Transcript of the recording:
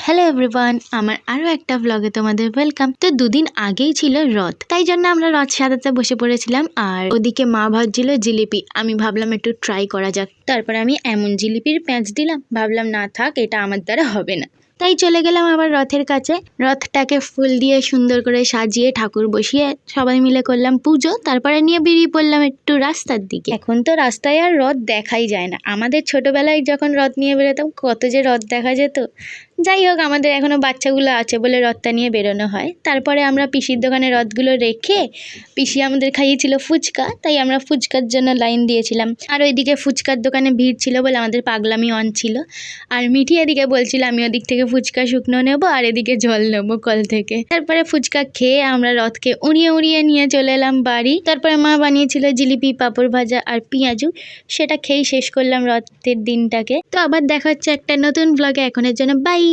Hello everyone, আমার আরও একটা ব্লগে তোমাদের ওয়েলকাম। তো দুদিন আগেই ছিল রথ, তাই জন্য আমরা রথ সাজাতে বসে পড়েছিলাম। আর ওদিকে মা ভাজছিল জিলিপি, আমি ভাবলাম একটু ট্রাই করা যাক। তারপরে আমি এমন জিলিপির প্যাঁচ দিলাম, ভাবলাম না থাক, এটা আমার দ্বারা হবে না। তাই চলে গেলাম আবার রথের কাছে। রথটাকে ফুল দিয়ে সুন্দর করে সাজিয়ে ঠাকুর বসিয়ে সবাই মিলে করলাম পুজো। তারপরে নিয়ে বেরিয়ে পড়লাম একটু রাস্তার দিকে। এখন তো রাস্তায় আর রথ দেখাই যায় না। আমাদের ছোটবেলায় যখন রথ নিয়ে বেরোতাম, কত যে রথ দেখা যেত। যাই হোক, আমাদের এখনো বাচ্চাগুলো আছে বলে রথটা নিয়ে বেরোনো হয়। তারপরে আমরা পিসির দোকানে রথগুলো রেখে, পিসি আমাদের খাইয়েছিল ফুচকা, তাই আমরা ফুচকার জন্য লাইন দিয়েছিলাম। আর ওইদিকে ফুচকার দোকানে ভিড় ছিল বলে আমাদের পাগলামি অন ছিল। আর মিঠি এদিকে বলছিল আমি ওদিক থেকে ফুচকা শুকনো নেবো আর এদিকে জল নেবো কল থেকে। তারপরে ফুচকা খেয়ে আমরা রথকে উড়িয়ে উড়িয়ে নিয়ে চলে এলাম বাড়ি। তারপরে মা বানিয়েছিল জিলিপি, পাঁপড় ভাজা আর পেঁয়াজু, সেটা খেয়েই শেষ করলাম রথের দিনটাকে। তো আবার দেখা হচ্ছে একটা নতুন ব্লগে। এখনের জন্য বাই।